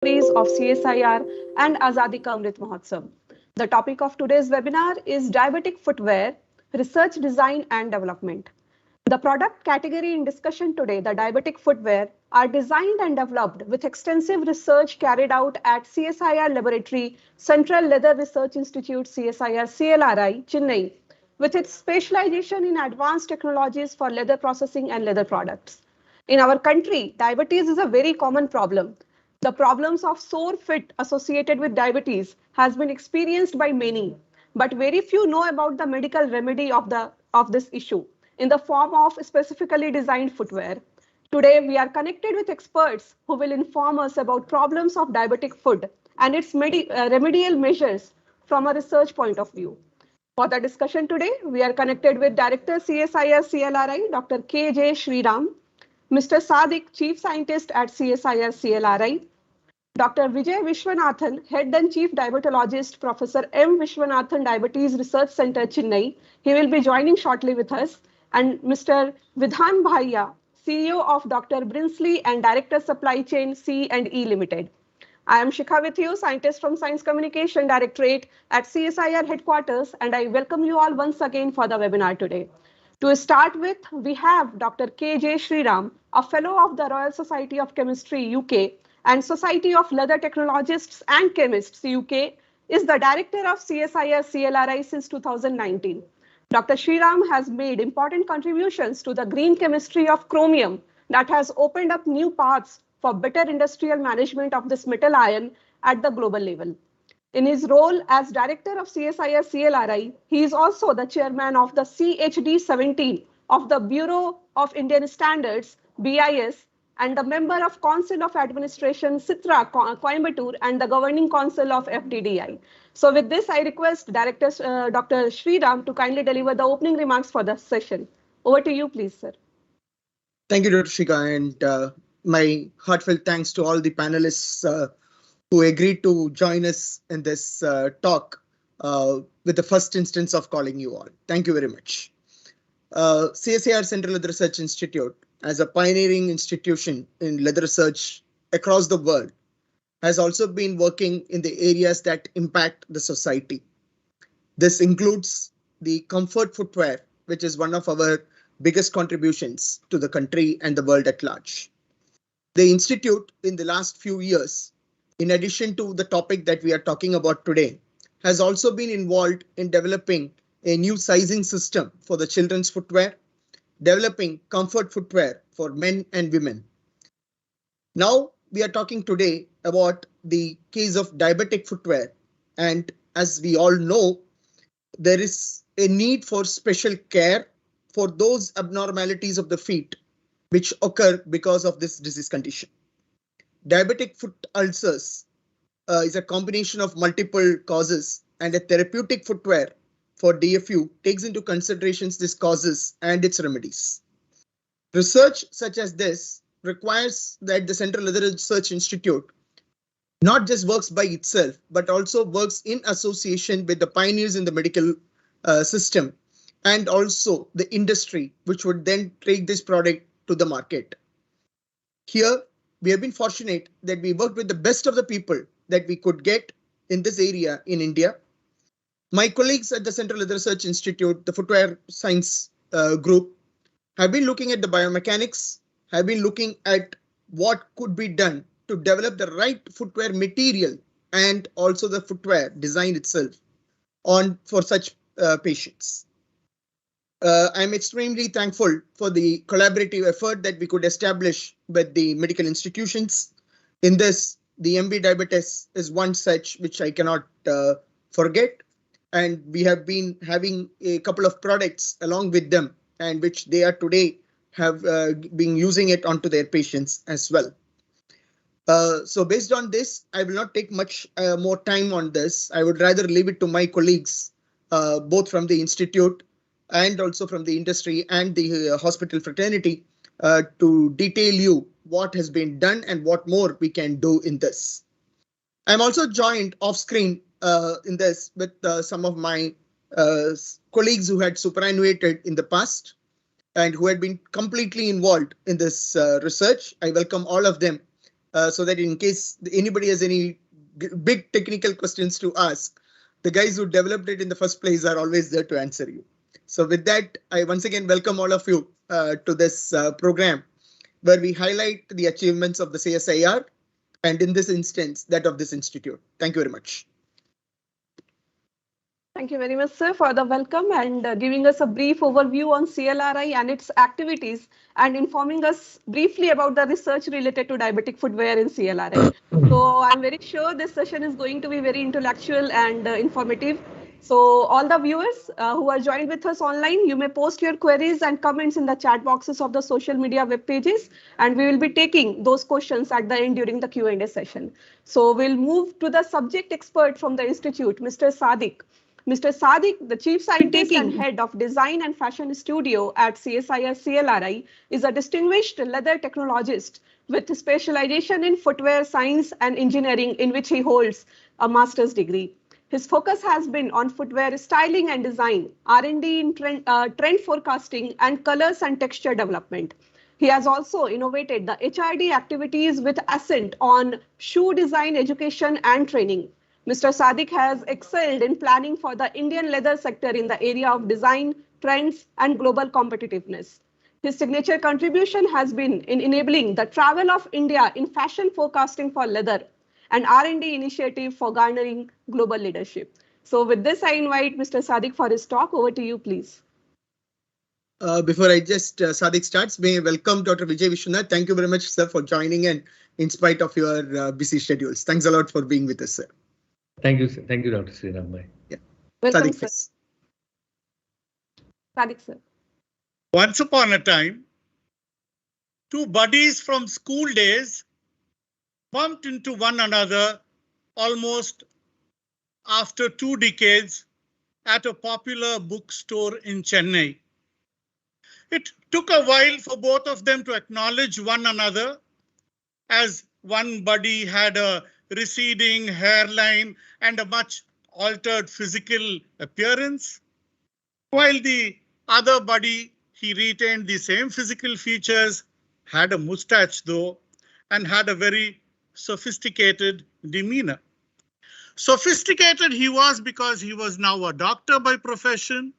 stories of CSIR and Azadi Ka Amrit Mahotsav. The topic of today's webinar is Diabetic Footwear, Research, Design and Development. The product category in discussion today, the diabetic footwear, are designed and developed with extensive research carried out at CSIR Laboratory, Central Leather Research Institute, CSIR CLRI, Chennai, with its specialization in advanced technologies for leather processing and leather products. In our country, diabetes is a very common problem. The problems of sore feet associated with diabetes has been experienced by many, but very few know about the medical remedy of this issue in the form of specifically designed footwear. Today, we are connected with experts who will inform us about problems of diabetic foot and its remedial measures from a research point of view. For the discussion today, we are connected with Director CSIR CLRI, Dr. K.J. Sriram, Mr. Sadiq, Chief Scientist at CSIR CLRI, Dr. Vijay Vishwanathan, Head and Chief Diabetologist, Professor M. Vishwanathan, Diabetes Research Center, Chennai. He will be joining shortly with us. And Mr. Vidhan Bhaiya, CEO of Dr. Brinsley and Director Supply Chain C&E Limited. I am Shikha with you, scientist from Science Communication Directorate at CSIR headquarters, and I welcome you all once again for the webinar today. To start with, we have Dr. K.J. Sriram, a fellow of the Royal Society of Chemistry, UK, and Society of Leather Technologists and Chemists, UK, is the director of CSIR CLRI since 2019. Dr. Sriram has made important contributions to the green chemistry of chromium that has opened up new paths for better industrial management of this metal ion at the global level. In his role as director of CSIR CLRI, he is also the chairman of the CHD 17 of the Bureau of Indian Standards, BIS, and the member of Council of Administration, Citra, Coimbatore, and the governing council of FTDI. So with this, I request Director Dr. Sriram to kindly deliver the opening remarks for the session. Over to you, please, sir. Thank you, Dr. Shika, and my heartfelt thanks to all the panelists who agreed to join us in this talk with the first instance of calling you all. Thank you very much. CSIR Central Leather Research Institute, as a pioneering institution in leather research across the world, has also been working in the areas that impact the society. This includes the comfort footwear, which is one of our biggest contributions to the country and the world at large. The Institute in the last few years, in addition to the topic that we are talking about today, has also been involved in developing a new sizing system for the children's footwear, developing comfort footwear for men and women. Now we are talking today about the case of diabetic footwear, and as we all know, there is a need for special care for those abnormalities of the feet which occur because of this disease condition. Diabetic foot ulcers is a combination of multiple causes, and a therapeutic footwear for DFU takes into considerations these causes and its remedies. Research such as this requires that the Central Leather Research Institute not just works by itself, but also works in association with the pioneers in the medical system and also the industry, which would then take this product to the market. Here, we have been fortunate that we worked with the best of the people that we could get in this area in India. My colleagues at the Central Leather Research Institute, the Footwear Science Group, have been looking at the biomechanics, have been looking at what could be done to develop the right footwear material and also the footwear design itself for such patients. I'm extremely thankful for the collaborative effort that we could establish with the medical institutions. In this, the MB Diabetes is one such which I cannot forget. And we have been having a couple of products along with them, and which they are today have been using it onto their patients as well. So based on this, I will not take much more time on this. I would rather leave it to my colleagues, both from the institute and also from the industry and the hospital fraternity, to detail you what has been done and what more we can do in this. I'm also joined off screen in this with some of my colleagues who had superannuated in the past and who had been completely involved in this research. I welcome all of them so that in case anybody has any big technical questions to ask, the guys who developed it in the first place are always there to answer you. So with that, I once again welcome all of you to this program where we highlight the achievements of the CSIR and in this instance that of this institute. Thank you very much. Thank you very much, sir, for the welcome and giving us a brief overview on CLRI and its activities and informing us briefly about the research related to diabetic footwear in CLRI. So I'm very sure this session is going to be very intellectual and informative. So all the viewers who are joined with us online, you may post your queries and comments in the chat boxes of the social media web pages, and we will be taking those questions at the end during the Q&A session. So we'll move to the subject expert from the institute, Mr. Sadiq. Mr. Sadiq, the Chief Scientist and Head of Design and Fashion Studio at CSIR CLRI, is a distinguished leather technologist with specialization in footwear science and engineering, in which he holds a master's degree. His focus has been on footwear styling and design, R&D in trend forecasting, and colors and texture development. He has also innovated the HRD activities with accent on shoe design education and training. Mr. Sadiq has excelled in planning for the Indian leather sector in the area of design, trends, and global competitiveness. His signature contribution has been in enabling the travel of India in fashion forecasting for leather and R&D initiative for garnering global leadership. So with this, I invite Mr. Sadiq for his talk. Over to you, please. Before Sadiq starts, may I welcome Dr. Vijay Vishwanathan. Thank you very much, sir, for joining in spite of your busy schedules. Thanks a lot for being with us, sir. Thank you, sir. Thank you, Dr. Sriram. Yeah. Welcome, Sadiq, sir. please. Sadiq, sir. Once upon a time, two buddies from school days bumped into one another almost after 2 decades at a popular bookstore in Chennai. It took a while for both of them to acknowledge one another, as one buddy had a receding hairline and a much altered physical appearance, while the other buddy, he retained the same physical features, had a mustache though, and had a very sophisticated demeanor. Sophisticated he was because he was now a doctor by profession,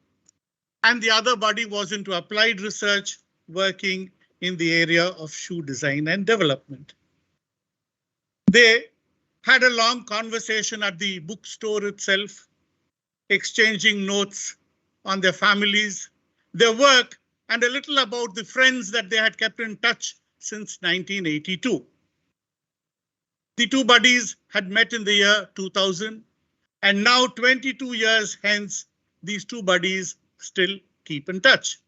and the other buddy was into applied research, working in the area of shoe design and development. They had a long conversation at the bookstore itself, exchanging notes on their families, their work, and a little about the friends that they had kept in touch since 1982. The two buddies had met in the year 2000, and now 22 years hence, these two buddies still keep in touch.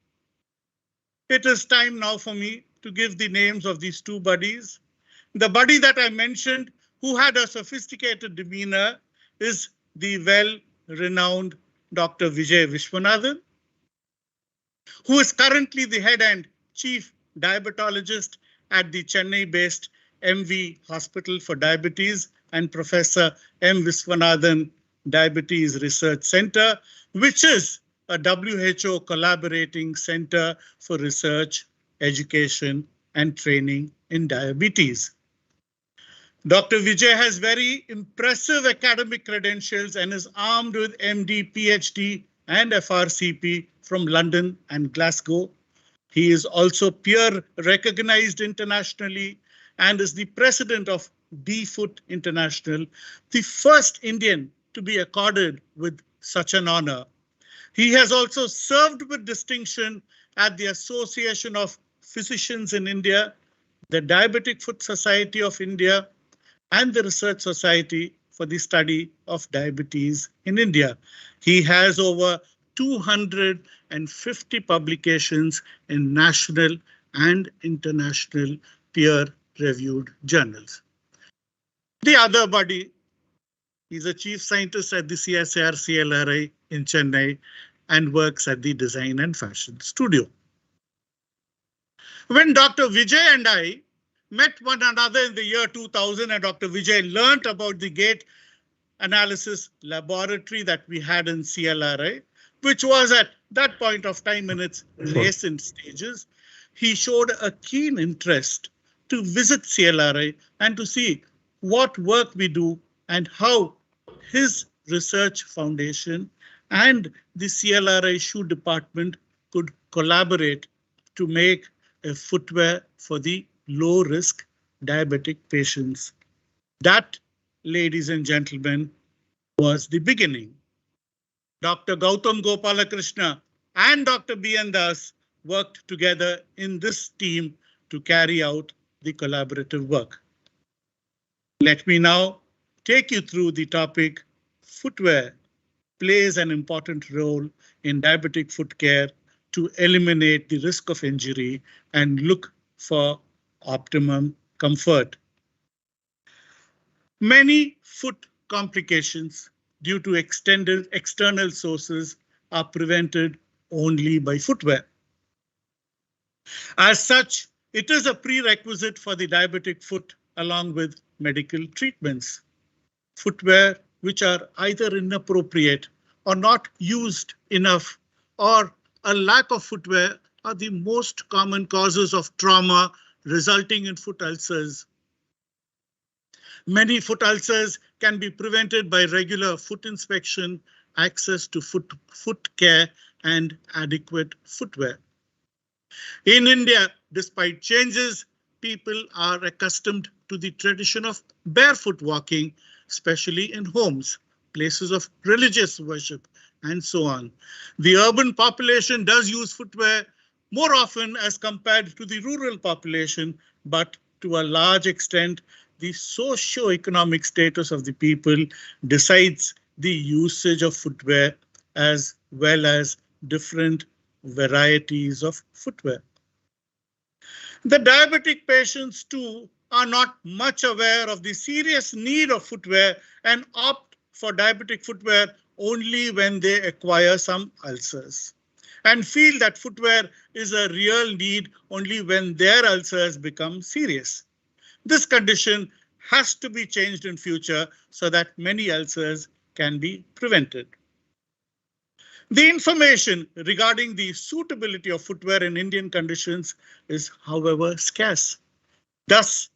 It is time now for me to give the names of these two buddies. The buddy that I mentioned, who had a sophisticated demeanor, is the well-renowned Dr. Vijay Vishwanathan, who is currently the head and chief diabetologist at the Chennai-based MV Hospital for Diabetes and Professor M. Vishwanathan Diabetes Research Center, which is a WHO collaborating center for research, education, and training in diabetes. Dr. Vijay has very impressive academic credentials and is armed with MD, PhD, and FRCP from London and Glasgow. He is also peer recognized internationally and is the president of D-Foot International, the first Indian to be accorded with such an honor. He has also served with distinction at the Association of Physicians in India, the Diabetic Foot Society of India, and the Research Society for the Study of Diabetes in India. He has over 250 publications in national and international peer-reviewed journals. The other buddy, he's a chief scientist at the CSIR CLRI in Chennai and works at the Design and Fashion Studio. When Dr. Vijay and I met one another in the year 2000, and Dr. Vijay learnt about the gait analysis laboratory that we had in CLRI, which was at that point of time in its nascent stages, he showed a keen interest to visit CLRI and to see what work we do and how his research foundation and the CLRI shoe department could collaborate to make a footwear for the low risk diabetic patients. That, ladies and gentlemen, was the beginning. Dr. Gautam Gopalakrishna and Dr. B.N. Das worked together in this team to carry out the collaborative work. Let me now take you through the topic footwear plays an important role in diabetic foot care to eliminate the risk of injury and look for optimum comfort. Many foot complications due to external sources are prevented only by footwear. As such, it is a prerequisite for the diabetic foot along with medical treatments. Footwear which are either inappropriate or not used enough or a lack of footwear are the most common causes of trauma resulting in foot ulcers. Many foot ulcers can be prevented by regular foot inspection, access to foot care, and adequate footwear. In India, despite changes, people are accustomed to the tradition of barefoot walking, especially in homes, places of religious worship, and so on. The urban population does use footwear more often as compared to the rural population, but to a large extent, the socio-economic status of the people decides the usage of footwear as well as different varieties of footwear. The diabetic patients too are not much aware of the serious need of footwear and opt for diabetic footwear only when they acquire some ulcers and feel that footwear is a real need only when their ulcers become serious. This condition has to be changed in future so that many ulcers can be prevented. The information regarding the suitability of footwear in Indian conditions is, however, scarce. Thus,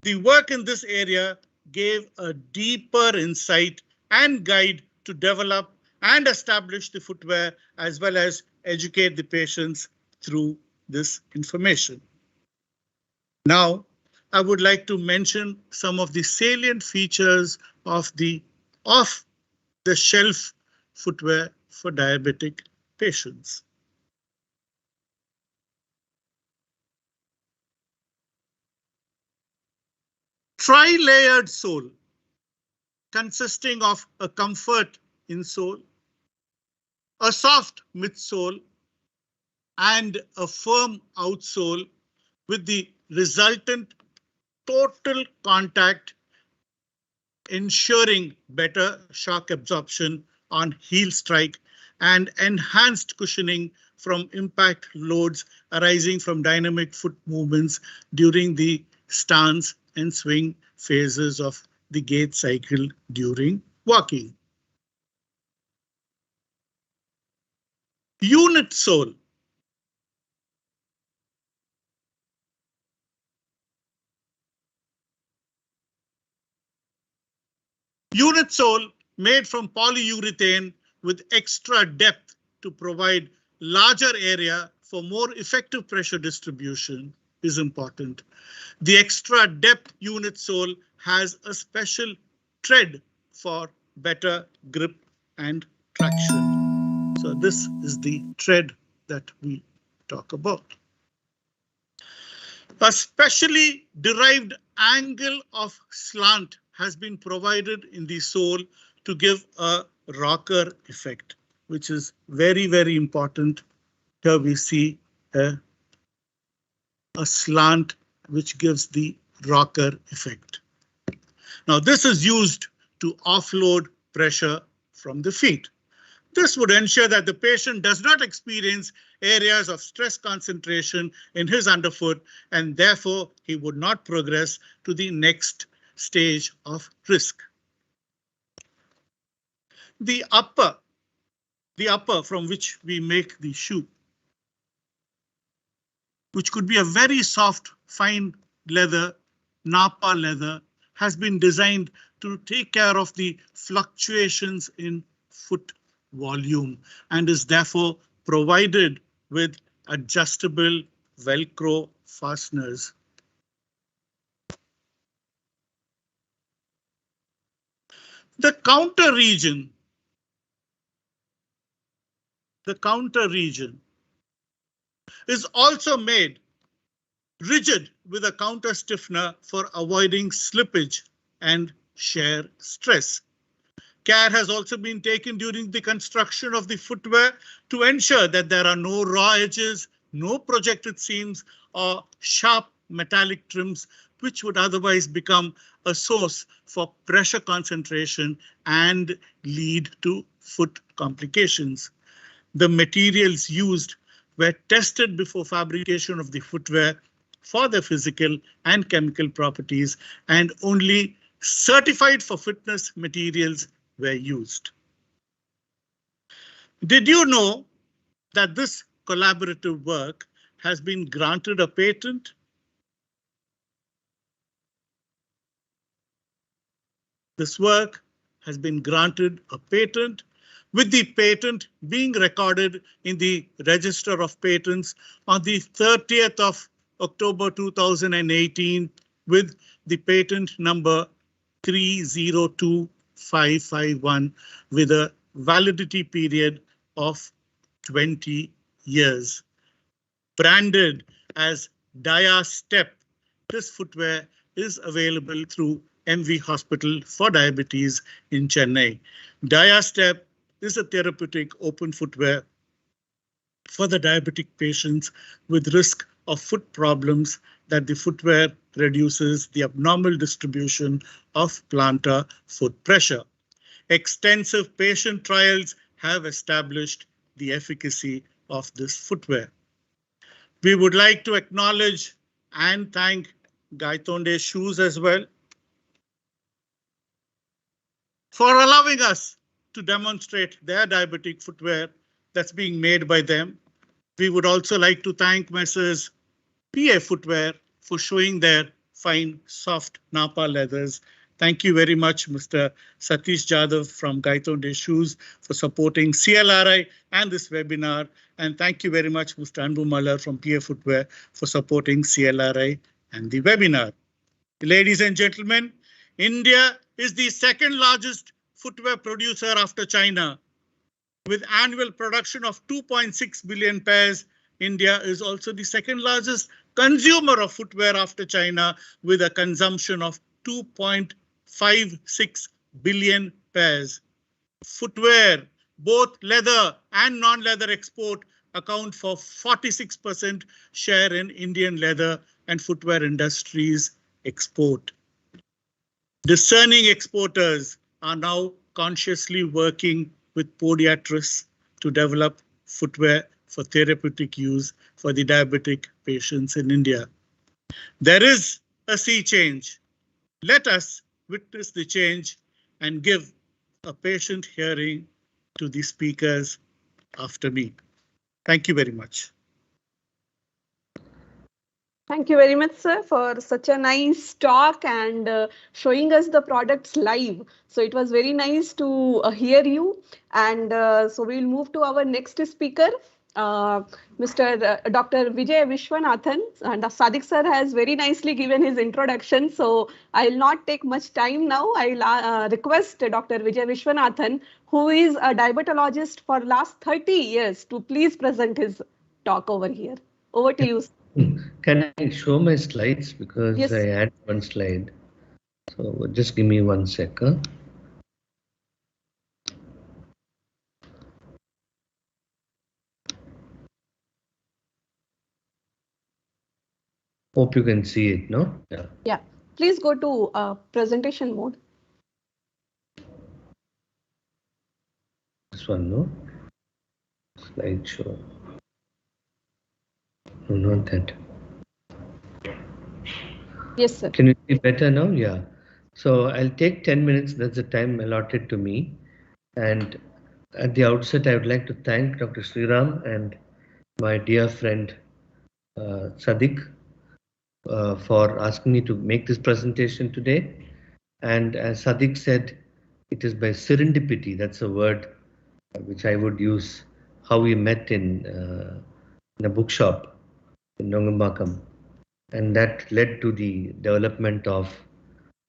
the work in this area gave a deeper insight and guide to develop and establish the footwear as well as educate the patients through this information. Now, I would like to mention some of the salient features of the off-the-shelf footwear for diabetic patients. Tri-layered sole consisting of a comfort insole, a soft midsole, and a firm outsole with the resultant total contact ensuring better shock absorption on heel strike and enhanced cushioning from impact loads arising from dynamic foot movements during the stance and swing phases of the gait cycle during walking. Unit sole. Unit sole made from polyurethane with extra depth to provide larger area for more effective pressure distribution is important. The extra depth unit sole has a special tread for better grip and traction. So this is the tread that we talk about. A specially derived angle of slant has been provided in the sole to give a rocker effect, which is very, very important. Here we see a slant which gives the rocker effect. Now this is used to offload pressure from the feet. This would ensure that the patient does not experience areas of stress concentration in his underfoot and therefore he would not progress to the next stage of risk. The upper from which we make the shoe, which could be a very soft, fine leather, Napa leather, has been designed to take care of the fluctuations in foot volume and is therefore provided with adjustable Velcro fasteners. The counter region is also made rigid with a counter stiffener for avoiding slippage and shear stress. Care has also been taken during the construction of the footwear to ensure that there are no raw edges, no projected seams or sharp metallic trims, which would otherwise become a source for pressure concentration and lead to foot complications. The materials used were tested before fabrication of the footwear for their physical and chemical properties, and only certified for fitness materials were used. Did you know that this collaborative work has been granted a patent? This work has been granted a patent, with the patent being recorded in the Register of Patents on the 30th of October 2018 with the patent number 302551 with a validity period of 20 years. Branded as Diastep, this footwear is available through MV Hospital for Diabetes in Chennai. Diastep is a therapeutic open footwear for the diabetic patients with risk of foot problems that the footwear reduces the abnormal distribution of plantar foot pressure. Extensive patient trials have established the efficacy of this footwear. We would like to acknowledge and thank Gaitonde Shoes as well for allowing us to demonstrate their diabetic footwear that's being made by them. We would also like to thank Messrs. PA Footwear for showing their fine, soft Napa leathers. Thank you very much, Mr. Satish Jadhav from Gaitonde Shoes for supporting CLRI and this webinar. And thank you very much, Mr. Anbu Mallar from PA Footwear for supporting CLRI and the webinar. Ladies and gentlemen, India is the second largest footwear producer after China. With annual production of 2.6 billion pairs, India is also the second largest consumer of footwear after China with a consumption of 2.56 billion pairs. Footwear, both leather and non-leather export, account for 46% share in Indian leather and footwear industries export. Discerning exporters are now consciously working with podiatrists to develop footwear for therapeutic use for the diabetic patients in India. There is a sea change. Let us witness the change and give a patient hearing to the speakers after me. Thank you very much. Thank you very much, sir, for such a nice talk and showing us the products live. So it was very nice to hear you. And so we'll move to our next speaker, Dr. Vijay Vishwanathan. And Sadiq sir has very nicely given his introduction. So I'll not take much time now. I'll request Dr. Vijay Vishwanathan, who is a diabetologist for last 30 years, to please present his talk over here. Over to you. Can I show my slides? Because yes, I had one slide. So just give me 1 second. Hope you can see it, no? Yeah. Yeah. Please go to presentation mode. This one, no? Slideshow. No, not that. Yes, sir. Can you see better now? Yeah. So I'll take 10 minutes. That's the time allotted to me. And at the outset, I would like to thank Dr. Sriram and my dear friend Sadiq for asking me to make this presentation today. And as Sadiq said, it is by serendipity, that's a word which I would use, how we met in a bookshop in Nongambakam. And that led to the development of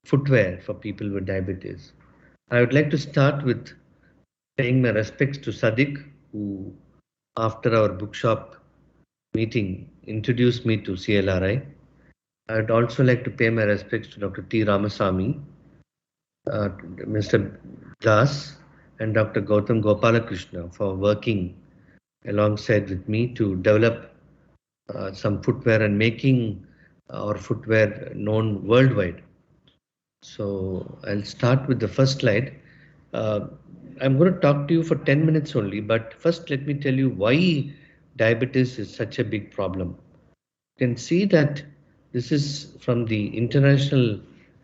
footwear for people with diabetes. I would like to start with paying my respects to Sadiq, who, after our bookshop meeting, introduced me to CLRI. I would also like to pay my respects to Dr. T. Ramasamy, Mr. Das, and Dr. Gautam Gopalakrishna for working alongside with me to develop some footwear and making our footwear known worldwide. So I'll start with the first slide. I'm going to talk to you for 10 minutes only, but first let me tell you why diabetes is such a big problem. You can see that this is from the International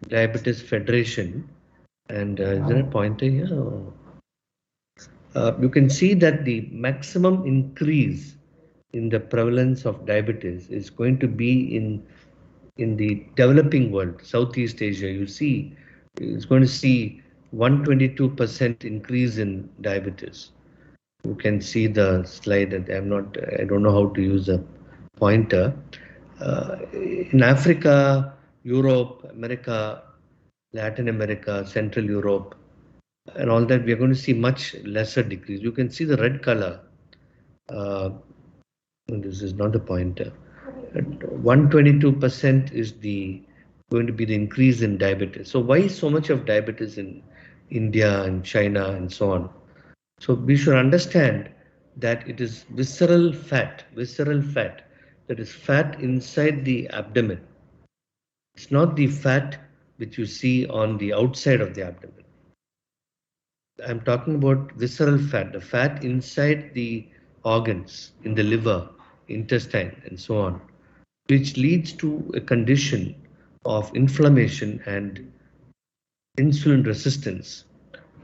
Diabetes Federation. And is there a pointer here? You can see that the maximum increase in the prevalence of diabetes is going to be in the developing world, Southeast Asia. You see, it's going to see 122% increase in diabetes. You can see the slide that I don't know how to use a pointer. In Africa, Europe, America, Latin America, Central Europe, and all that, we are going to see much lesser decrease. You can see the red color. This is not the pointer. 122% is going to be the increase in diabetes. So why so much of diabetes in India and China and so on? So we should understand that it is visceral fat, that is fat inside the abdomen. It's not the fat which you see on the outside of the abdomen. I'm talking about visceral fat, the fat inside the organs, in the liver, intestine, and so on, which leads to a condition of inflammation and insulin resistance.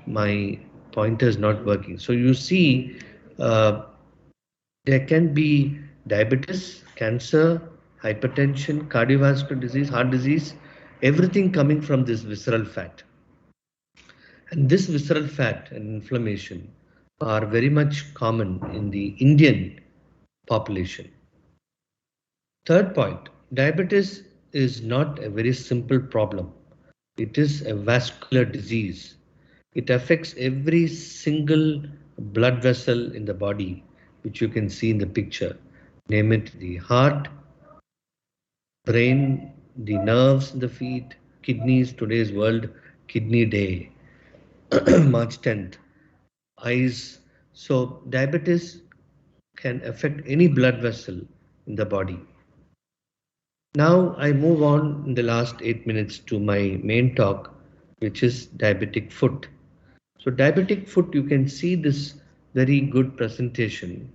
My pointer is not working. So you see, there can be diabetes, cancer, hypertension, cardiovascular disease, heart disease, everything coming from this visceral fat. And this visceral fat and inflammation are very much common in the Indian population. Third point, diabetes is not a very simple problem. It is a vascular disease. It affects every single blood vessel in the body, which you can see in the picture. Name it the heart, brain, the nerves in the feet, kidneys, today's World Kidney Day, March 10th, eyes. So diabetes can affect any blood vessel in the body. Now I move on in the last 8 minutes to my main talk, which is diabetic foot. So diabetic foot, you can see this very good presentation,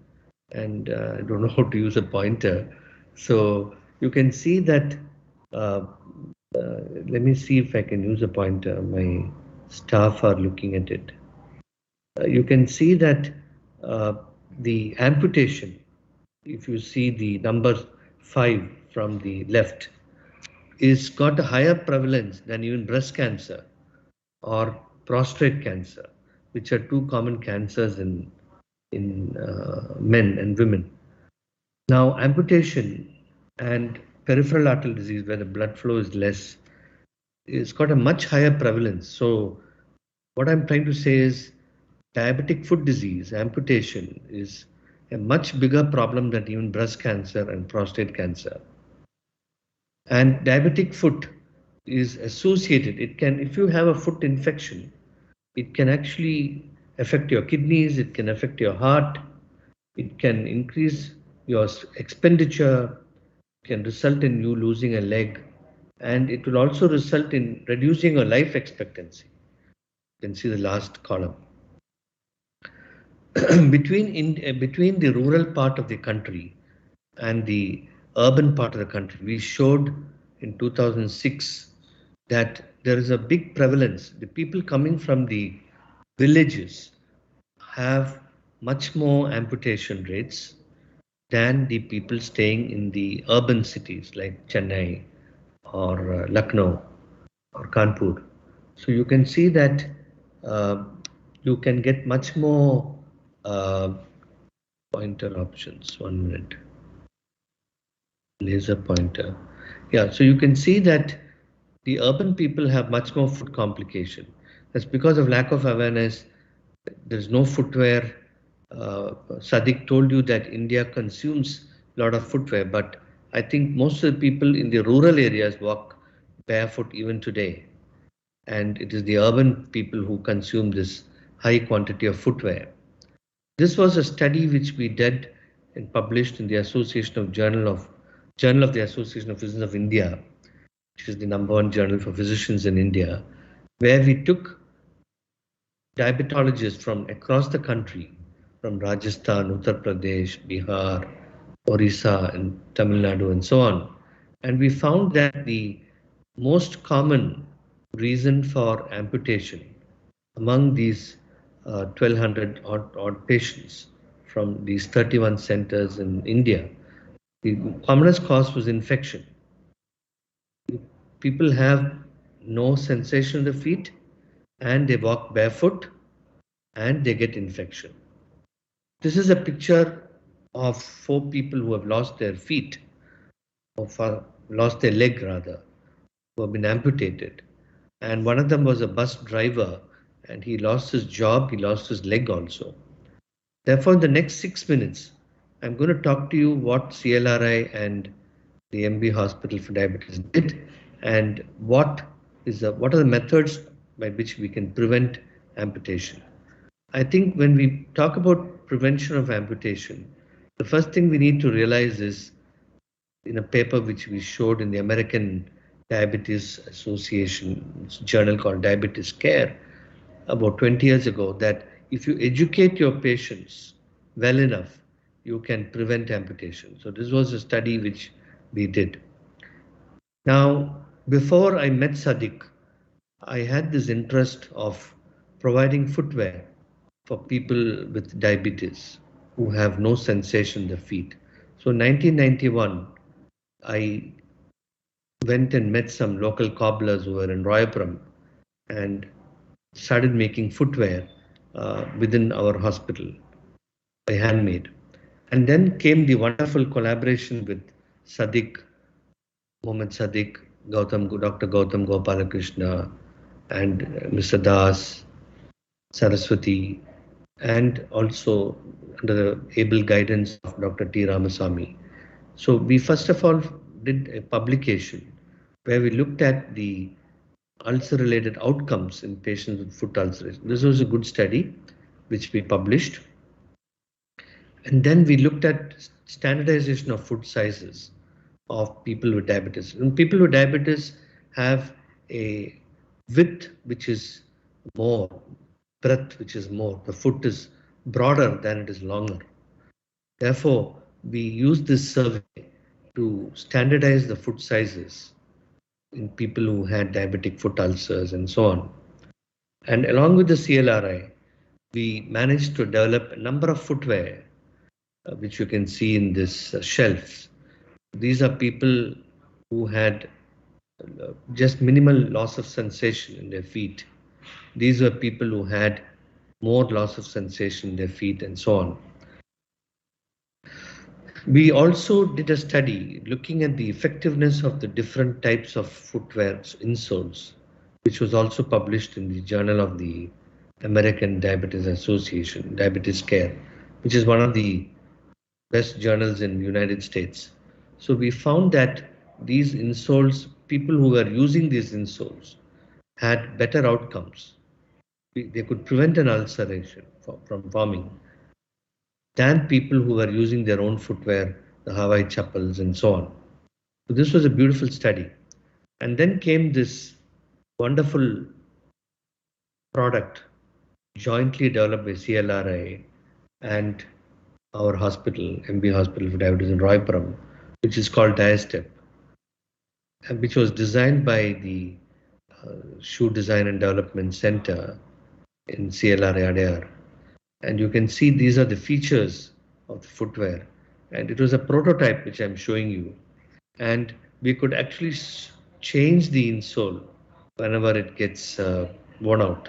and I don't know how to use a pointer. So you can see that, let me see if I can use a pointer. My staff are looking at it. You can see that the amputation, if you see the number 5 from the left, is got a higher prevalence than even breast cancer or prostate cancer, which are two common cancers in men and women. Now, amputation and peripheral arterial disease, where the blood flow is less, it's got a much higher prevalence. So what I'm trying to say is diabetic foot disease, amputation, is a much bigger problem than even breast cancer and prostate cancer. And diabetic foot is associated. It can, if you have a foot infection, it can actually affect your kidneys, it can affect your heart, it can increase your expenditure, can result in you losing a leg, and it will also result in reducing your life expectancy. You can see the last column. between the rural part of the country and the urban part of the country, we showed in 2006 that there is a big prevalence. The people coming from the villages have much more amputation rates. than the people staying in the urban cities like Chennai or Lucknow or Kanpur. So you can see that uh, you can get much more uh, pointer options. 1 minute. Laser pointer. Yeah, so you can see that the urban people have much more foot complication. That's because of lack of awareness. There's no footwear. Sadiq told you that India consumes a lot of footwear, but I think most of the people in the rural areas walk barefoot even today. And it is the urban people who consume this high quantity of footwear. This was a study which we did and published in the Journal of the Association of Physicians of India, which is the #1 journal for physicians in India, where we took diabetologists from across the country, from Rajasthan, Uttar Pradesh, Bihar, Orissa, and Tamil Nadu, and so on. And we found that the most common reason for amputation among these 1,200 odd patients from these 31 centers in India, the commonest cause was infection. People have no sensation in the feet and they walk barefoot and they get infection. This is a picture of 4 people who have lost their feet, or lost their leg rather, who have been amputated. And one of them was a bus driver and he lost his job, he lost his leg also. Therefore, in the next 6 minutes, I'm going to talk to you what CLRI and the MB Hospital for Diabetes did and what are the methods by which we can prevent amputation. I think when we talk about prevention of amputation, the first thing we need to realize is in a paper which we showed in the American Diabetes Association journal called Diabetes Care about 20 years ago, that if you educate your patients well enough, you can prevent amputation. So this was a study which we did. Now, before I met Sadiq, I had this interest of providing footwear for people with diabetes who have no sensation in the feet. So in 1991, I went and met some local cobblers who were in Royapuram and started making footwear within our hospital by handmade. And then came the wonderful collaboration with Sadiq, Mohammed Sadiq, Dr. Gautam Gopalakrishna, and Mr. Das, Saraswati, and also under the able guidance of Dr. T. Ramasamy. So we first of all did a publication where we looked at the ulcer-related outcomes in patients with foot ulceration. This was a good study which we published. And then we looked at standardization of foot sizes of people with diabetes. And people with diabetes have a width which is more, breadth which is more. The foot is broader than it is longer. Therefore, we use this survey to standardize the foot sizes in people who had diabetic foot ulcers and so on. And along with the CLRI, we managed to develop a number of footwear, which you can see in this shelves. These are people who had just minimal loss of sensation in their feet. These were people who had more loss of sensation in their feet and so on. We also did a study looking at the effectiveness of the different types of footwear insoles, which was also published in the Journal of the American Diabetes Association, Diabetes Care, which is one of the best journals in the United States. So we found that these insoles, people who were using these insoles had better outcomes. They could prevent an ulceration from forming than people who were using their own footwear, the Hawaii chappals and so on. So this was a beautiful study. And then came this wonderful product jointly developed by CLRI and our hospital, MB Hospital for Diabetes in Royapuram, which is called Diastep, and which was designed by the Shoe Design and Development Center in CLRI Adyar. And you can see these are the features of the footwear. and it was a prototype which I'm showing you, and we could actually change the insole whenever it gets worn out.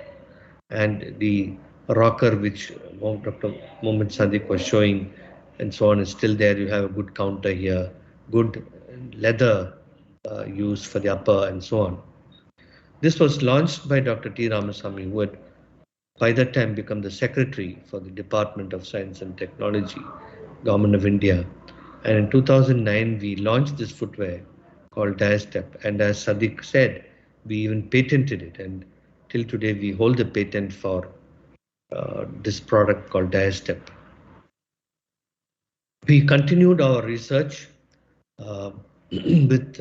And the rocker which Dr. Mohammed Sadiq was showing and so on is still there. You have a good counter here, good leather used for the upper and so on. This was launched by Dr. T. Ramasamy, who had by that time become the secretary for the Department of Science and Technology, Government of India. And in 2009, we launched this footwear called Diastep. And as Sadiq said, we even patented it. And till today, we hold the patent for this product called Diastep. We continued our research with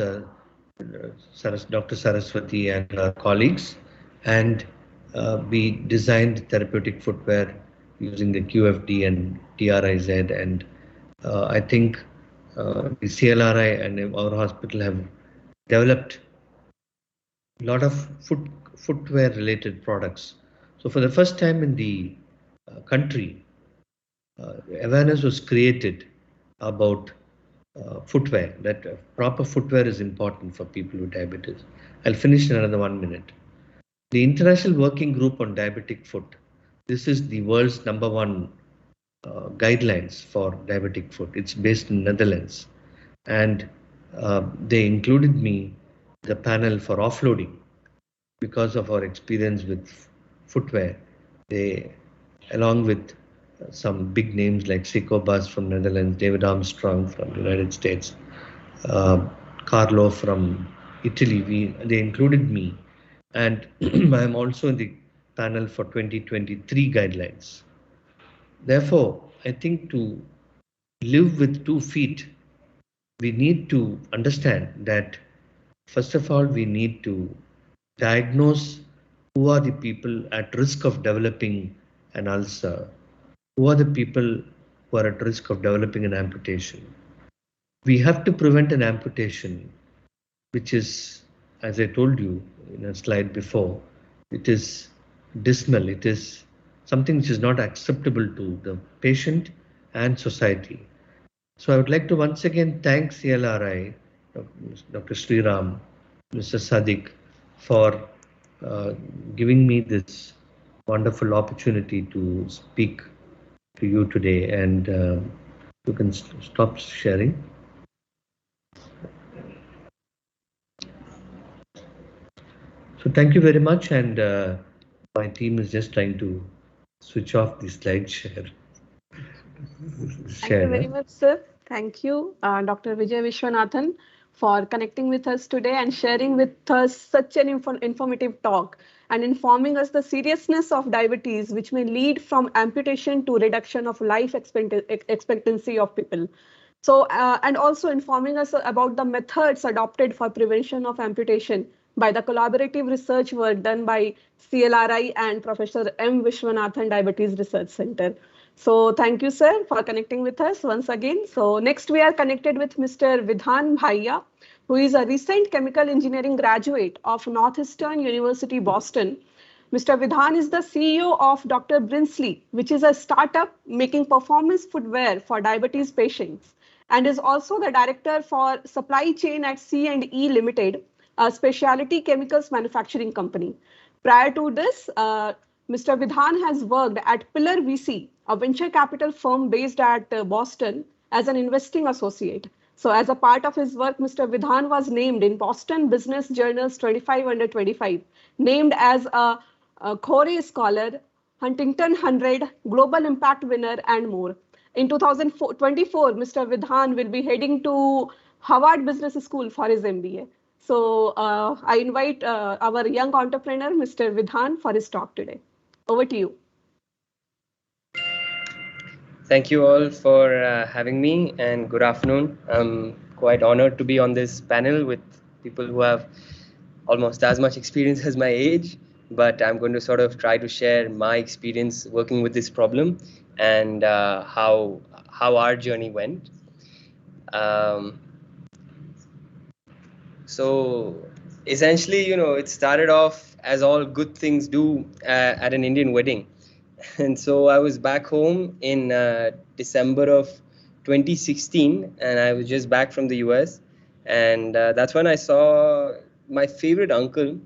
Dr. Saraswati and her colleagues, and we designed therapeutic footwear using the QFD and TRIZ, and I think the CLRI and our hospital have developed a lot of footwear related products. So for the first time in the country, awareness was created about footwear, that proper footwear is important for people with diabetes. I'll finish in another 1 minute. The International Working Group on Diabetic Foot, this is the world's #1 guidelines for diabetic foot. It's based in Netherlands, and they included me the panel for offloading because of our experience with footwear. They, along with some big names like Sico Bas from Netherlands, David Armstrong from the United States, Carlo from Italy, they included me, and I'm also in the panel for 2023 guidelines. Therefore, I think to live with 2 feet, we need to understand that, first of all, we need to diagnose who are the people at risk of developing an ulcer, who are the people who are at risk of developing an amputation. We have to prevent an amputation, which is, as I told you in a slide before, it is dismal. It is something which is not acceptable to the patient and society. So I would like to once again thank CLRI, Dr. Sriram, Mr. Sadiq, for giving me this wonderful opportunity to speak to you today, and you can stop sharing. So thank you very much, and my team is just trying to switch off the slide share. Thank you very much, sir. Thank you, Dr. Vijay Vishwanathan, for connecting with us today and sharing with us such an informative talk and informing us the seriousness of diabetes, which may lead from amputation to reduction of life expectancy of people. So, and also informing us about the methods adopted for prevention of amputation by the collaborative research work done by CLRI and Professor M. Vishwanathan Diabetes Research Center. So thank you, sir, for connecting with us once again. So next we are connected with Mr. Vidhan Bhaiya, who is a recent chemical engineering graduate of Northeastern University, Boston. Mr. Vidhan is the CEO of Dr. Brinsley, which is a startup making performance footwear for diabetes patients, and is also the director for supply chain at C&E Limited, a specialty chemicals manufacturing company. Prior to this, Mr. Vidhan has worked at Pillar VC, a venture capital firm based at Boston, as an investing associate. So as a part of his work, Mr. Vidhan was named in Boston Business Journal's 25 under 25, named as a Corey Scholar, Huntington 100, Global Impact Winner, and more. In 2024, Mr. Vidhan will be heading to Harvard Business School for his MBA. So I invite our young entrepreneur, Mr. Vidhan, for his talk today. Over to you. Thank you all for having me, and good afternoon. I'm quite honored to be on this panel with people who have almost as much experience as my age, but I'm going to sort of try to share my experience working with this problem and how our journey went. So essentially, it started off as all good things do at an Indian wedding. And so I was back home in December of 2016, and I was just back from the US. And that's when I saw my favorite uncle,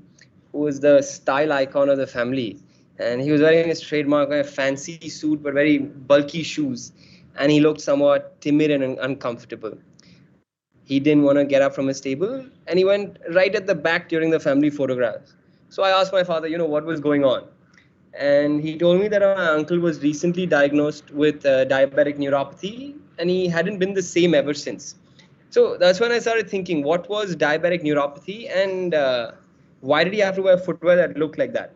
who was the style icon of the family. And he was wearing his trademark, a fancy suit, but very bulky shoes. And he looked somewhat timid and uncomfortable. He didn't want to get up from his table, and he went right at the back during the family photographs. So I asked my father, what was going on? And he told me that my uncle was recently diagnosed with diabetic neuropathy, and he hadn't been the same ever since. So that's when I started thinking, what was diabetic neuropathy, and why did he have to wear footwear that looked like that?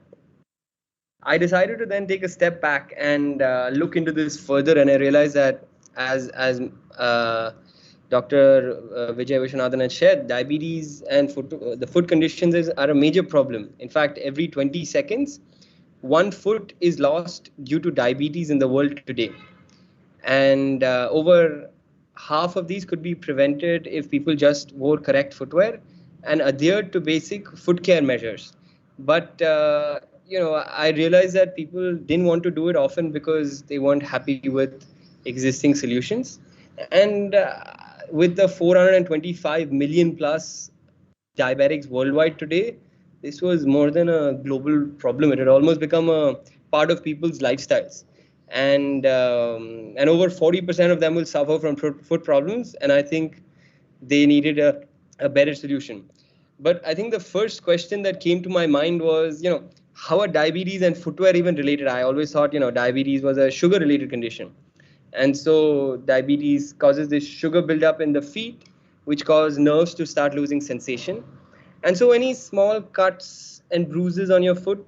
I decided to then take a step back and look into this further, and I realized that as Dr. Vijay Vishwanathan had shared, diabetes and the foot conditions are a major problem. In fact, every 20 seconds, one foot is lost due to diabetes in the world today. And over half of these could be prevented if people just wore correct footwear and adhered to basic foot care measures. But I realized that people didn't want to do it often because they weren't happy with existing solutions. And with the 425 million plus diabetics worldwide today, this was more than a global problem. It had almost become a part of people's lifestyles. And over 40% of them will suffer from foot problems. And I think they needed a better solution. But I think the first question that came to my mind was, how are diabetes and footwear even related? I always thought, diabetes was a sugar-related condition. And so diabetes causes this sugar buildup in the feet, which cause nerves to start losing sensation. And so any small cuts and bruises on your foot,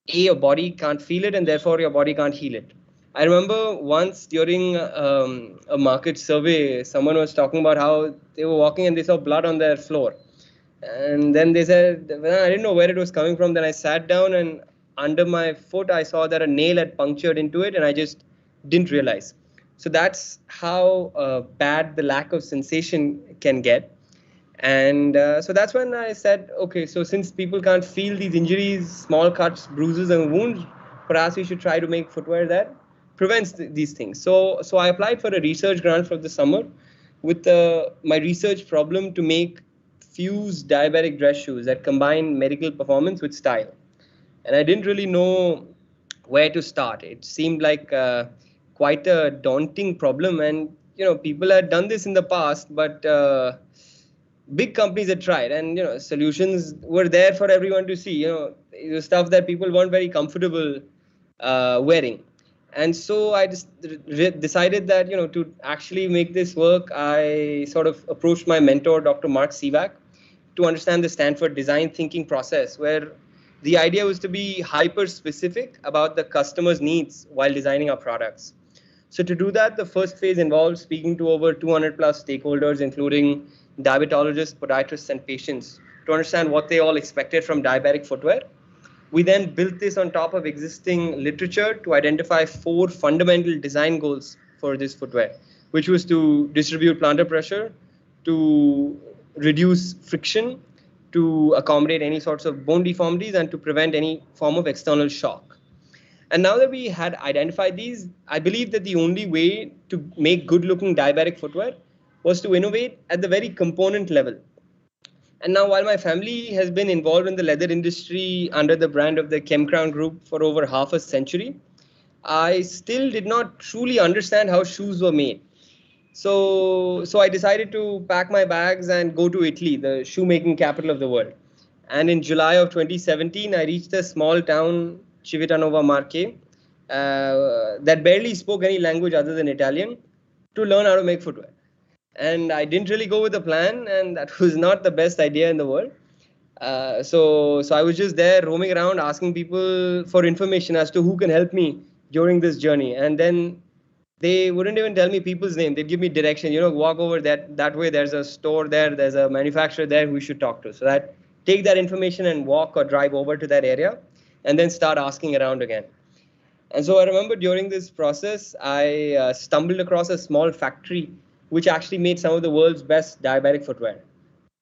your body can't feel it, and therefore your body can't heal it. I remember once during a market survey, someone was talking about how they were walking and they saw blood on their floor. And then they said, well, I didn't know where it was coming from. Then I sat down, and under my foot, I saw that a nail had punctured into it, and I just didn't realize. So that's how bad the lack of sensation can get. And so that's when I said, okay, so since people can't feel these injuries, small cuts, bruises, and wounds, perhaps we should try to make footwear that prevents these things. So I applied for a research grant for the summer with my research problem to make fused diabetic dress shoes that combine medical performance with style. And I didn't really know where to start. It seemed like quite a daunting problem. And, people had done this in the past, but big companies had tried, and, solutions were there for everyone to see, the stuff that people weren't very comfortable wearing. And so I just decided that, to actually make this work, I sort of approached my mentor, Dr. Mark Sivak, to understand the Stanford design thinking process, where the idea was to be hyper specific about the customer's needs while designing our products. So to do that, the first phase involved speaking to over 200 plus stakeholders, including diabetologists, podiatrists, and patients, to understand what they all expected from diabetic footwear. We then built this on top of existing literature to identify 4 fundamental design goals for this footwear, which was to distribute plantar pressure, to reduce friction, to accommodate any sorts of bone deformities, and to prevent any form of external shock. And now that we had identified these, I believe that the only way to make good-looking diabetic footwear was to innovate at the very component level. And now, while my family has been involved in the leather industry under the brand of the Chemcrown Group for over half a century, I still did not truly understand how shoes were made. So I decided to pack my bags and go to Italy, the shoemaking capital of the world. And in July of 2017, I reached a small town, Civitanova Marche, that barely spoke any language other than Italian, to learn how to make footwear. And I didn't really go with a plan, and that was not the best idea in the world. So I was just there roaming around asking people for information as to who can help me during this journey. And then they wouldn't even tell me people's name. They'd give me direction, walk over that way. There's a store there. There's a manufacturer there who we should talk to. So that take that information and walk or drive over to that area and then start asking around again. And so I remember during this process, I stumbled across a small factory which actually made some of the world's best diabetic footwear.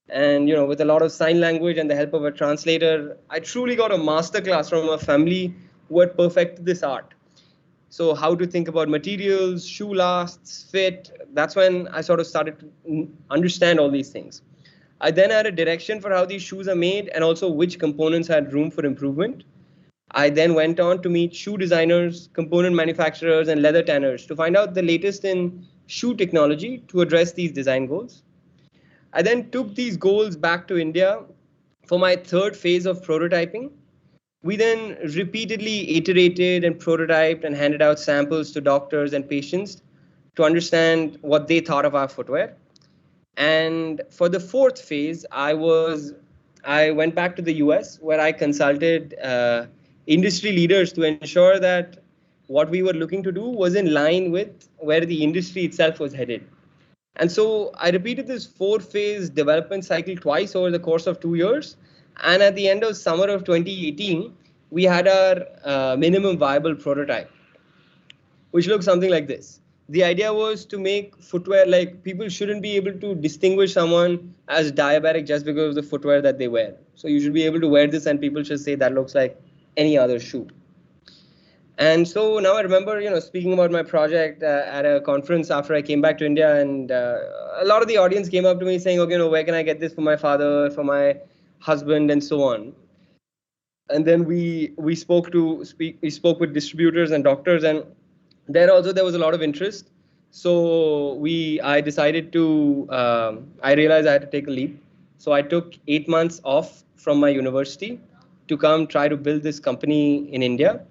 And, with a lot of sign language and the help of a translator, I truly got a masterclass from a family who had perfected this art. So how to think about materials, shoe lasts, fit. That's when I sort of started to understand all these things. I then had a direction for how these shoes are made and also which components had room for improvement. I then went on to meet shoe designers, component manufacturers, and leather tanners to find out the latest in shoe technology to address these design goals. I then took these goals back to India for my third phase of prototyping. We then repeatedly iterated and prototyped and handed out samples to doctors and patients to understand what they thought of our footwear. And for the fourth phase, I went back to the US where I consulted industry leaders to ensure that what we were looking to do was in line with where the industry itself was headed. And so I repeated this 4-phase development cycle twice over the course of 2 years. And at the end of summer of 2018, we had our minimum viable prototype, which looks something like this. The idea was to make footwear like people shouldn't be able to distinguish someone as diabetic just because of the footwear that they wear. So you should be able to wear this and people should say that looks like any other shoe. And so now I remember, speaking about my project at a conference after I came back to India, and a lot of the audience came up to me saying, okay, where can I get this for my father, for my husband, and so on. And then we spoke with distributors and doctors, and there was a lot of interest. So I decided to, I realized I had to take a leap. So I took 8 months off from my university to come try to build this company in India.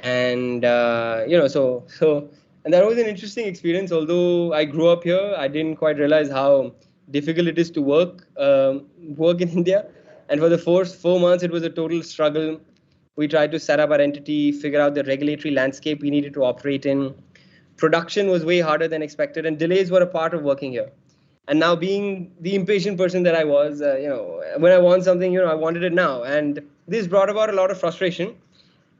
And, and that was an interesting experience. Although I grew up here, I didn't quite realize how difficult it is to work in India. And for the first 4 months, it was a total struggle. We tried to set up our entity, figure out the regulatory landscape we needed to operate in. Production was way harder than expected, and delays were a part of working here. And now, being the impatient person that I was, when I want something, I wanted it now. And this brought about a lot of frustration.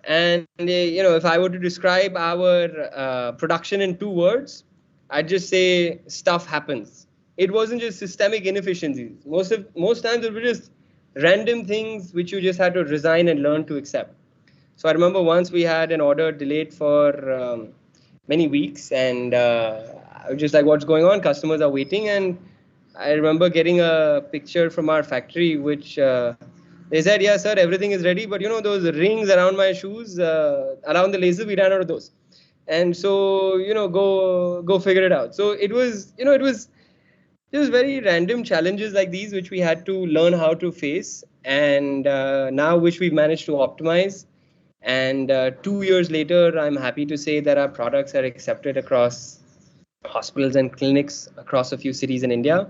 And, if I were to describe our production in 2 words, I'd just say stuff happens. It wasn't just systemic inefficiencies. Most times it was just random things which you just had to resign and learn to accept. So I remember once we had an order delayed for many weeks, and I was just like, what's going on? Customers are waiting. And I remember getting a picture from our factory, which they said, yeah, sir, everything is ready. But, those rings around my shoes, around the laces, we ran out of those. And so, go figure it out. So it was, it was very random challenges like these, which we had to learn how to face. And now, which we've managed to optimize. And 2 years later, I'm happy to say that our products are accepted across hospitals and clinics across a few cities in India.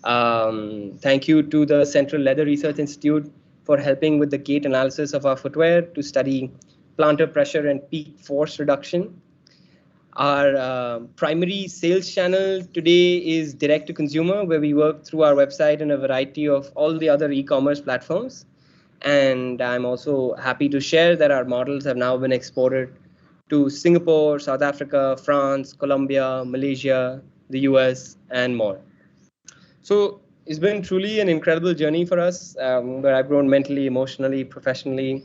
Thank you to the Central Leather Research Institute for helping with the gait analysis of our footwear to study plantar pressure and peak force reduction. Our primary sales channel today is direct to consumer, where we work through our website and a variety of all the other e-commerce platforms. And I'm also happy to share that our models have now been exported to Singapore, South Africa, France, Colombia, Malaysia, the US, and more. So it's been truly an incredible journey for us, where I've grown mentally, emotionally, professionally.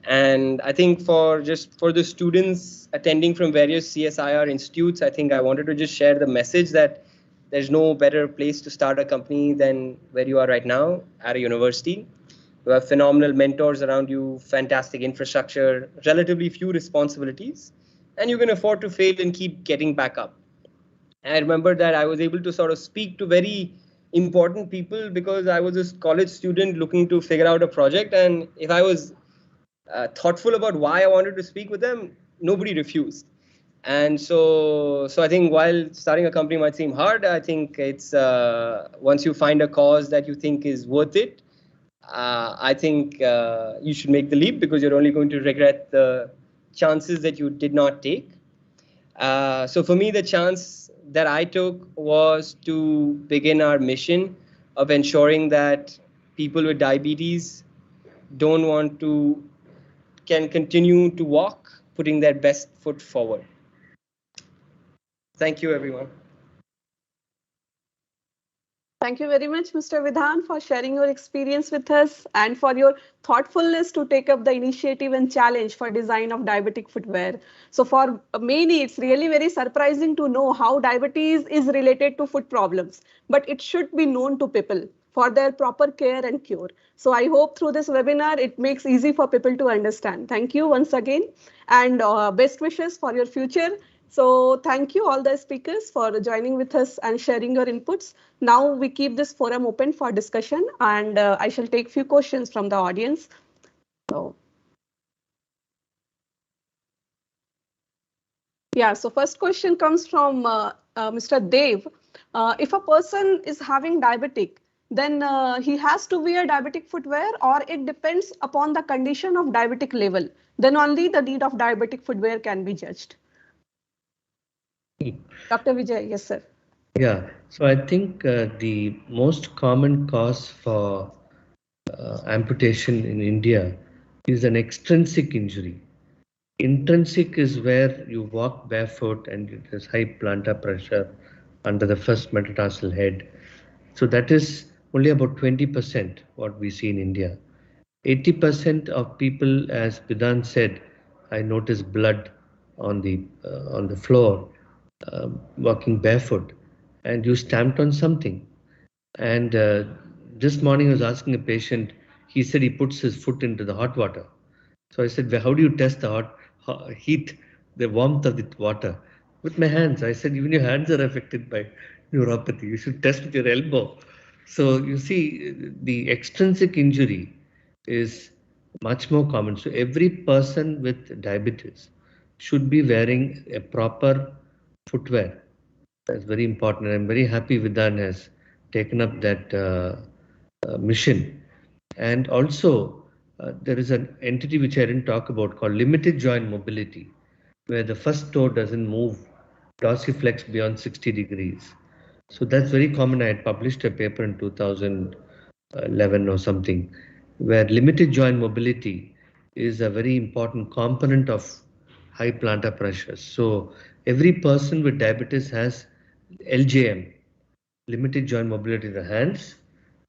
And I think for the students attending from various CSIR institutes, I think I wanted to just share the message that there's no better place to start a company than where you are right now at a university. You have phenomenal mentors around you, fantastic infrastructure, relatively few responsibilities, and you can afford to fail and keep getting back up. And I remember that I was able to sort of speak to very important people because I was a college student looking to figure out a project. And if I was thoughtful about why I wanted to speak with them, nobody refused. And so I think while starting a company might seem hard, I think it's once you find a cause that you think is worth it, I think you should make the leap because you're only going to regret the chances that you did not take. So for me, the chance that I took was to begin our mission of ensuring that people with diabetes can continue to walk, putting their best foot forward. Thank you, everyone. Thank you very much, Mr. Vidhan, for sharing your experience with us and for your thoughtfulness to take up the initiative and challenge for design of diabetic footwear. So for many, it's really very surprising to know how diabetes is related to foot problems, but it should be known to people for their proper care and cure. So I hope through this webinar, it makes easy for people to understand. Thank you once again and best wishes for your future. So thank you all the speakers for joining with us and sharing your inputs. Now we keep this forum open for discussion and I shall take few questions from the audience. So, yeah, so first question comes from Mr. Dev. If a person is having diabetic, then he has to wear diabetic footwear or it depends upon the condition of diabetic level. Then only the need of diabetic footwear can be judged. Dr. Vijay, yes, sir. Yeah, so I think the most common cause for amputation in India is an extrinsic injury. Intrinsic is where you walk barefoot and it has high plantar pressure under the first metatarsal head. So that is only about 20% what we see in India. 80% of people, as Bidan said, I noticed blood on the floor, walking barefoot, and you stamped on something. And this morning I was asking a patient. He said he puts his foot into the hot water. So I said, well, how do you test the heat, the warmth of the water? With my hands. I said, even your hands are affected by neuropathy. You should test with your elbow. So you see, the extrinsic injury is much more common. So every person with diabetes should be wearing a proper footwear. That's very important. I'm very happy Vidhan has taken up that mission. And also, there is an entity which I didn't talk about called limited joint mobility, where the first toe doesn't move dorsiflex beyond 60 degrees. So that's very common. I had published a paper in 2011 or something, where limited joint mobility is a very important component of high plantar pressures. So every person with diabetes has LJM, limited joint mobility in the hands,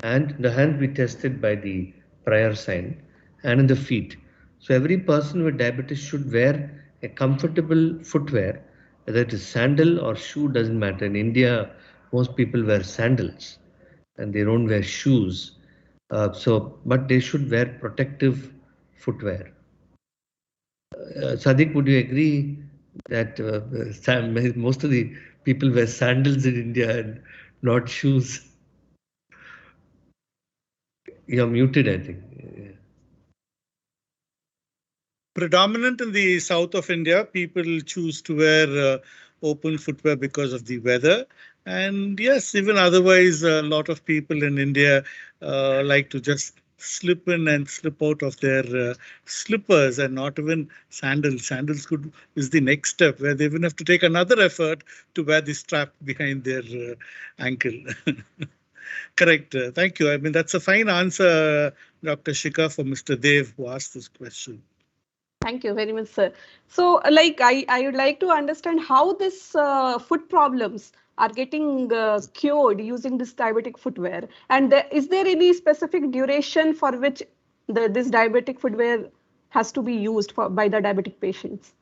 and the hand we tested by the prior sign, and in the feet. So every person with diabetes should wear a comfortable footwear, whether it is sandal or shoe, doesn't matter. In India, most people wear sandals and they don't wear shoes. But they should wear protective footwear. Sadiq, would you agree that most of the people wear sandals in India and not shoes? You're muted, I think. Predominant in the south of India, people choose to wear open footwear because of the weather. And yes, even otherwise, a lot of people in India like to just slip in and slip out of their slippers and not even sandals. Sandals is the next step where they even have to take another effort to wear the strap behind their ankle. Correct. Thank you. I mean, that's a fine answer, Dr. Shikha, for Mr. Dev, who asked this question. Thank you very much, sir. So, like, I would like to understand how this foot problems are getting cured using this diabetic footwear. And is there any specific duration for which this diabetic footwear has to be used by the diabetic patients?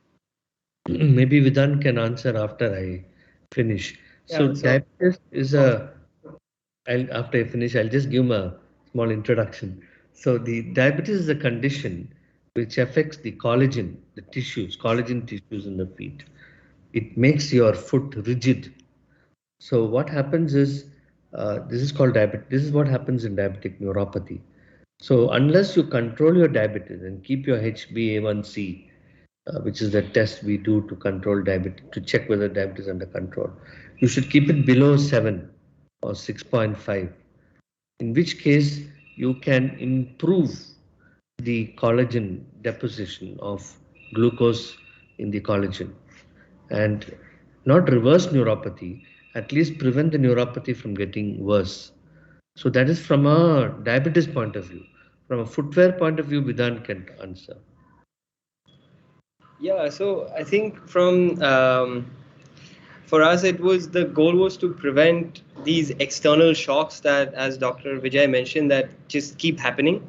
Maybe Vidhan can answer after I finish. So diabetes is after I finish, I'll just give a small introduction. So the diabetes is a condition which affects the collagen tissues in the feet. It makes your foot rigid. So what happens is, this is called diabetes. This is what happens in diabetic neuropathy. So unless you control your diabetes and keep your HbA1c, which is the test we do to control diabetes, to check whether diabetes is under control, you should keep it below 7 or 6.5. In which case you can improve the collagen deposition of glucose in the collagen and not reverse neuropathy, at least prevent the neuropathy from getting worse. So that is from a diabetes point of view. From a footwear point of view, Vidhan can answer. Yeah, so I think from for us, the goal was to prevent these external shocks that, as Dr. Vijay mentioned, that just keep happening.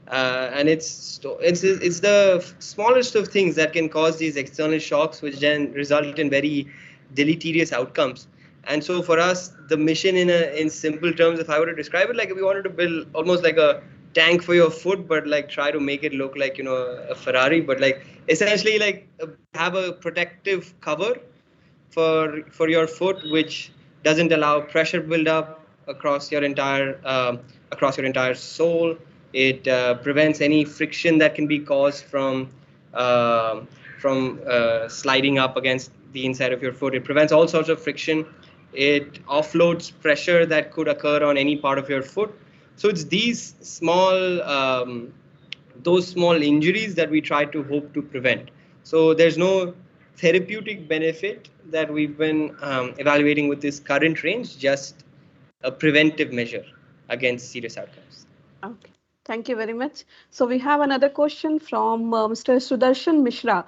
And it's the smallest of things that can cause these external shocks, which then result in very deleterious outcomes. And so for us, the mission in simple terms, if I were to describe it, like we wanted to build almost like a tank for your foot, but like try to make it look like, a Ferrari, but like essentially like have a protective cover for your foot, which doesn't allow pressure buildup across your entire sole. It prevents any friction that can be caused from sliding up against the inside of your foot. It prevents all sorts of friction. It offloads pressure that could occur on any part of your foot. So it's these those small injuries that we try to hope to prevent. So there's no therapeutic benefit that we've been evaluating with this current range, just a preventive measure against serious outcomes. Okay, thank you very much. So we have another question from Mr. Sudarshan Mishra.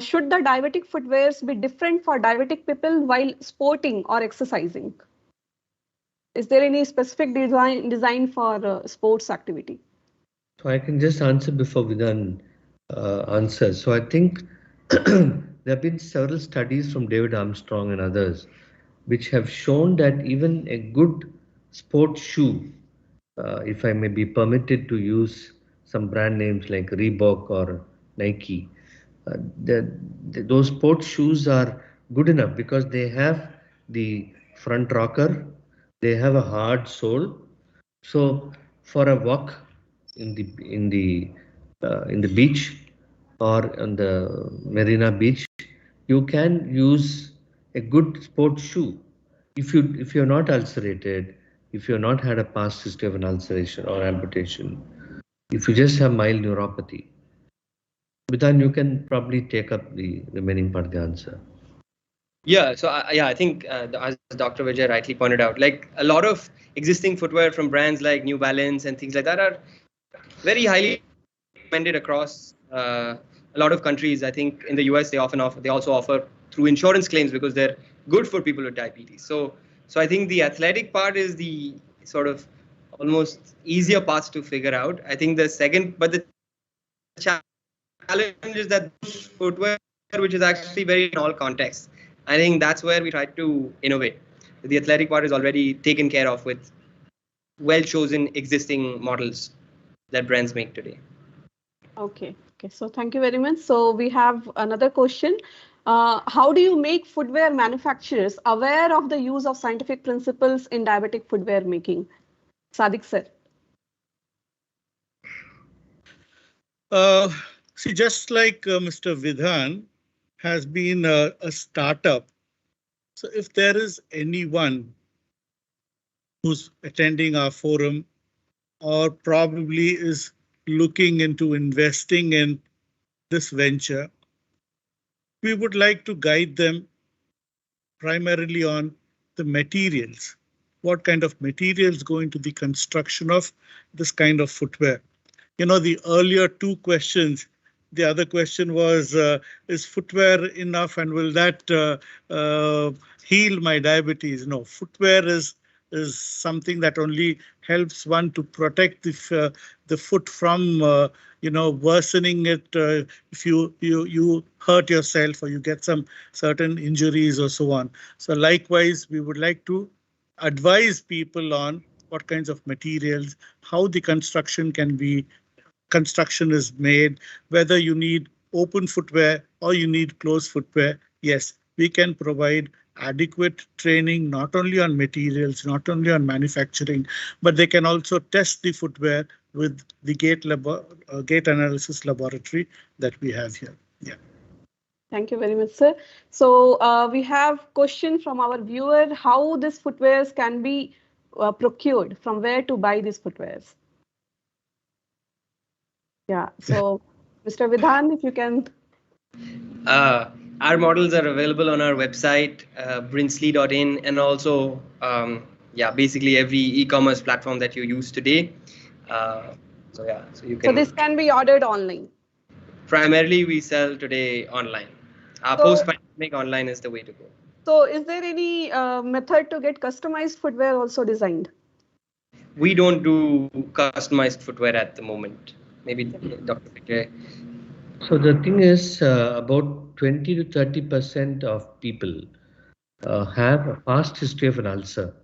Should the diabetic footwears be different for diabetic people while sporting or exercising? Is there any specific design for sports activity? So I can just answer before Vidhan answers. So I think there have been several studies from David Armstrong and others which have shown that even a good sports shoe, if I may be permitted to use some brand names like Reebok or Nike, those sports shoes are good enough because they have the front rocker, they have a hard sole. So for a walk in the beach or on the Marina Beach, you can use a good sports shoe. If you're not ulcerated, if you're not had a past history of an ulceration or amputation, if you just have mild neuropathy, Vidhan, you can probably take up the remaining part of the answer. Yeah, so I think as Dr. Vijay rightly pointed out, like a lot of existing footwear from brands like New Balance and things like that are very highly recommended across a lot of countries. I think in the US they also offer through insurance claims because they're good for people with diabetes. So I think the athletic part is the sort of almost easier parts to figure out. I think the challenge is that those footwear, which is actually very in all contexts. I think that's where we try to innovate. The athletic part is already taken care of with well-chosen existing models that brands make today. Okay, so thank you very much. So we have another question. How do you make footwear manufacturers aware of the use of scientific principles in diabetic footwear making? Sadiq sir. See, just like Mr. Vidhan has been a startup, so if there is anyone who's attending our forum or probably is looking into investing in this venture, we would like to guide them primarily on the materials. What kind of materials go into the construction of this kind of footwear? The earlier two questions, the other question was, is footwear enough and will that heal my diabetes? No, footwear is something that only helps one to protect the foot from worsening it if you hurt yourself or you get some certain injuries or so on. So likewise, we would like to advise people on what kinds of materials, how the construction is made, whether you need open footwear or you need closed footwear. Yes, we can provide adequate training, not only on materials, not only on manufacturing, but they can also test the footwear with the gait analysis laboratory that we have here. Yeah. Thank you very much, sir. So we have question from our viewer, how these footwears can be procured, from where to buy these footwears? Yeah, so Mr. Vidhan, if you can. Our models are available on our website, brinsley.in, and also, basically every e-commerce platform that you use today. So you can. So this can be ordered online. Primarily, we sell today online. Post-pandemic, online is the way to go. So is there any method to get customized footwear also designed? We don't do customized footwear at the moment. Maybe Dr. Vijay. So the thing is, about 20 to 30% of people have a past history of an ulcer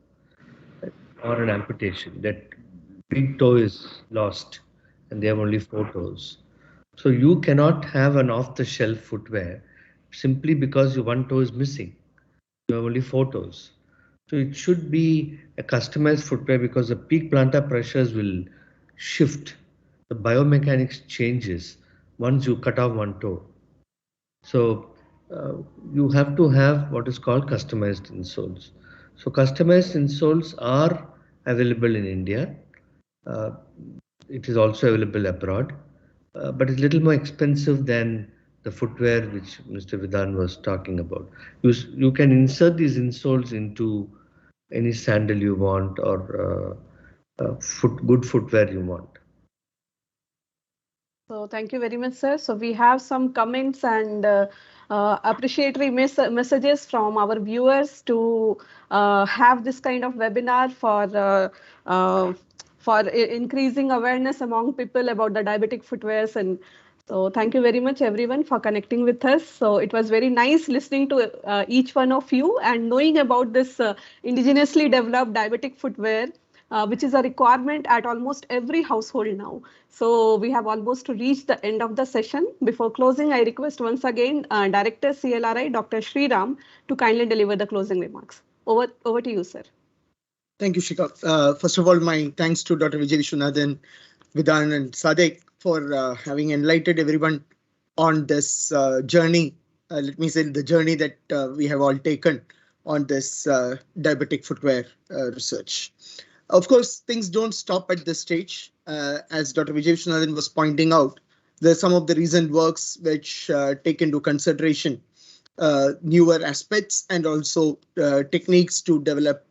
or an amputation. That big toe is lost, and they have only four toes. So you cannot have an off-the-shelf footwear simply because your one toe is missing. You have only four toes. So it should be a customized footwear because the peak plantar pressures will shift. The biomechanics changes once you cut off one toe. So you have to have what is called customized insoles. So customized insoles are available in India. Uh, it is also available abroad, but it's a little more expensive than the footwear which Mr. Vidhan was talking about. You can insert these insoles into any sandal you want or good footwear you want. So thank you very much, sir. So we have some comments and appreciatory messages from our viewers to have this kind of webinar uh, for increasing awareness among people about the diabetic footwears. And so thank you very much, everyone, for connecting with us. So it was very nice listening to each one of you and knowing about this indigenously developed diabetic footwear, which is a requirement at almost every household now. So we have almost reached the end of the session. Before closing, I request once again Director CLRI, Dr. Sriram, to kindly deliver the closing remarks. Over to you, sir. Thank you, Shika. First of all, my thanks to Dr. Vijay Vishwanathan, Vidhan, and Sadek for having enlightened everyone on this journey. Let me say the journey that we have all taken on this diabetic footwear research. Of course, things don't stop at this stage. As Dr. Vijay Vishwanathan was pointing out, there's some of the recent works which take into consideration newer aspects and also techniques to develop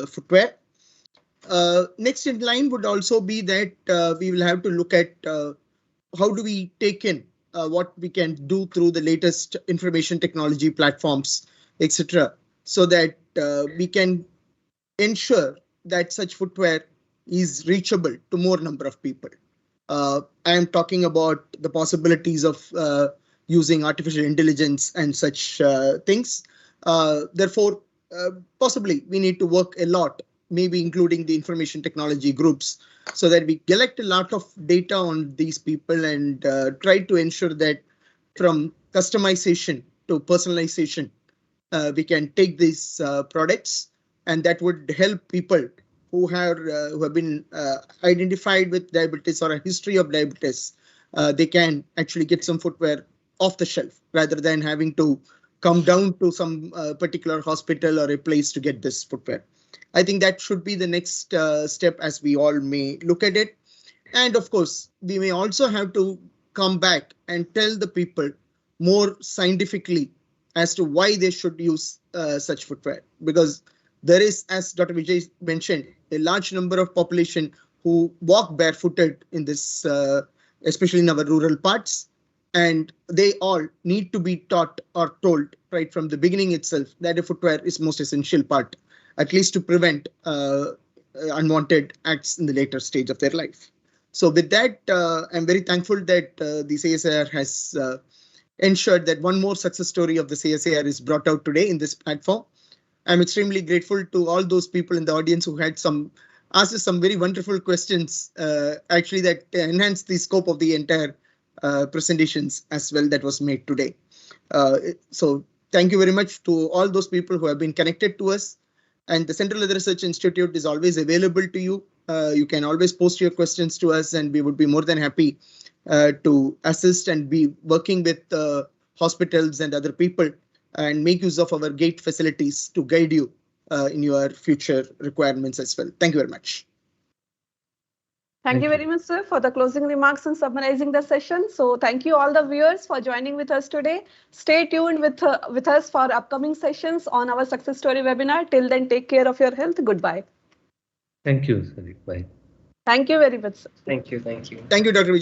footwear. Next in line would also be that we will have to look at how do we take in what we can do through the latest information technology platforms, etc., so that we can ensure that such footwear is reachable to more number of people. I am talking about the possibilities of using artificial intelligence and such things. Therefore, possibly we need to work a lot, maybe including the information technology groups, so that we collect a lot of data on these people and try to ensure that from customization to personalization, we can take these products, and that would help people who have been identified with diabetes or a history of diabetes. They can actually get some footwear off the shelf rather than having to come down to some particular hospital or a place to get this footwear. I think that should be the next step as we all may look at it. And of course, we may also have to come back and tell the people more scientifically as to why they should use such footwear, because there is, as Dr. Vijay mentioned, a large number of population who walk barefooted in this, especially in our rural parts, and they all need to be taught or told right from the beginning itself that a footwear is most essential part, at least to prevent unwanted acts in the later stage of their life. So with that, I'm very thankful that the CSIR has ensured that one more success story of the CSIR is brought out today in this platform. I'm extremely grateful to all those people in the audience who had asked us some very wonderful questions, actually that enhanced the scope of the entire presentations as well that was made today. So thank you very much to all those people who have been connected to us. And the Central Leather Research Institute is always available to you. You can always post your questions to us, and we would be more than happy to assist and be working with hospitals and other people and make use of our gate facilities to guide you in your future requirements as well. Thank you very much. Thank you very much, sir, for the closing remarks and summarizing the session. So thank you all the viewers for joining with us today. Stay tuned with us for upcoming sessions on our success story webinar. Till then, take care of your health. Goodbye. Thank you, Sadiq. Bye. Thank you very much, sir. Thank you. Thank you. Thank you, Dr. Vijay.